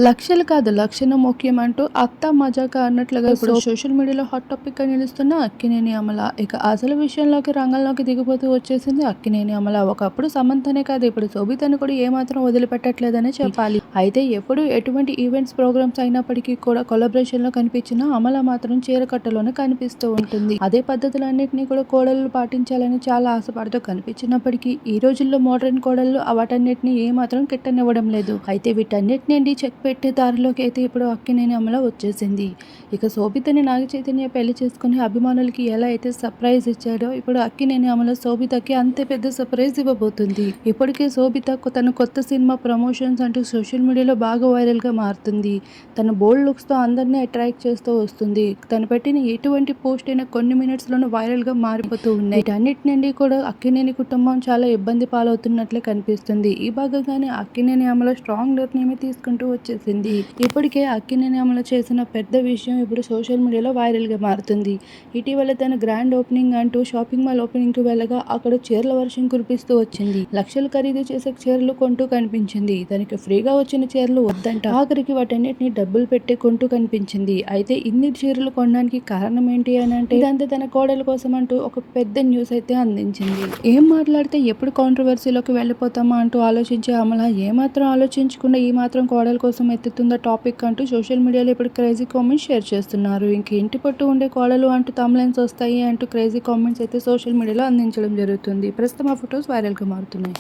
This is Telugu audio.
లక్షలు కాదు లక్షణ ముఖ్యం అంటూ అత్త మజాక అన్నట్లుగా ఇప్పుడు సోషల్ మీడియాలో హాట్ టాపిక్ గా నిలుస్తున్న అక్కినేని అమల ఇక అసలు విషయంలోకి రంగంలోకి దిగిపోతూ వచ్చేసింది అక్కినేని అమల. ఒకప్పుడు సమంతనే కాదు ఇప్పుడు శోభితను కూడా ఏమాత్రం వదిలిపెట్టట్లేదనే చెప్పాలి. అయితే ఎప్పుడు ఎటువంటి ఈవెంట్స్ ప్రోగ్రామ్స్ అయినప్పటికీ కూడా కొలాబరేషన్ లో కనిపించిన అమల మాత్రం చీరకట్టలోనే కనిపిస్తూ ఉంటుంది. అదే పద్ధతులన్నింటినీ కూడా కోడళ్ళు పాటించాలని చాలా ఆశపడుతూ కనిపించినప్పటికీ ఈ రోజుల్లో మోడర్న్ కోడళ్ళు వాటన్నిటిని ఏమాత్రం కిట్టనివ్వడం లేదు. అయితే వీటన్నిటిని చెక్ పెట్టే దారిలోకి అయితే ఇప్పుడు అక్కినేని అమల వచ్చేసింది. ఇక శోభితని నాగ చైతన్య పెళ్లి చేసుకుని అభిమానులకి ఎలా అయితే సర్ప్రైజ్ ఇచ్చాడో ఇప్పుడు అక్కినేని అమల శోభితకి అంతే పెద్ద సర్ప్రైజ్ ఇవ్వబోతుంది. ఇప్పటికే శోభిత తన కొత్త సినిమా ప్రమోషన్స్ అంటూ సోషల్ మీడియాలో బాగా వైరల్ గా మారుతుంది. తన బోల్డ్ లుక్స్ తో అందరినీ అట్రాక్ట్ చేస్తూ వస్తుంది. తను పెట్టిన ఎటువంటి పోస్ట్ అయినా కొన్ని మినిట్స్ లోనే వైరల్ గా మారిపోతూ ఉన్నాయి. వీటన్నిటి నుండి కూడా అక్కినేని కుటుంబం చాలా ఇబ్బంది పాలవుతున్నట్లే కనిపిస్తుంది. ఈ భాగంగానే అక్కినేని అమల స్ట్రాంగ్ నిర్ణయమే తీసుకుంటూ వచ్చేసింది. ఇప్పటికే అక్కినేని అమల చేసిన పెద్ద విషయం ఇప్పుడు సోషల్ మీడియాలో వైరల్ గా మారుతుంది. ఇటీవల తన గ్రాండ్ ఓపెనింగ్ అంటూ షాపింగ్ మాల్ ఓపెనింగ్ కు వెళ్ళగా అక్కడ చీరల వర్షం కురిపిస్తూ వచ్చింది. లక్షలు ఖరీదు చేసే చీరలు కొంటూ కనిపించింది. తనకి ఫ్రీగా వచ్చిన చీరలు వద్దంట ఆఖరికి వాటన్నిటిని డబ్బులు పెట్టి కొంటూ కనిపించింది. అయితే ఇన్ని చీరలు కొనడానికి కారణం ఏంటి అని అంటే ఇదంతా తన కోడల కోసం అంటూ ఒక పెద్ద న్యూస్ అయితే అందించింది. ఏం మాట్లాడితే ఎప్పుడు కాంట్రవర్సీలోకి వెళ్ళిపోతామా అంటూ ఆలోచించే అమల ఏమాత్రం ఆలోచించకుండా ఈ మాత్రం కోడల కోసం ఎత్తుతుందా టాపిక్ అంటూ సోషల్ మీడియాలో ఇప్పుడు క్రేజీ కామెంట్స్ షేర్ చేస్తున్నారు. ఇంక ఇంటి పట్టు ఉండే కోడలు అంటూ తమ్లైన్స్ వస్తాయి అంటూ క్రేజీ కామెంట్స్ అయితే సోషల్ మీడియాలో అందించడం జరుగుతుంది. ప్రస్తుతం ఆ ఫొటోస్ వైరల్ గా మారుతున్నాయి.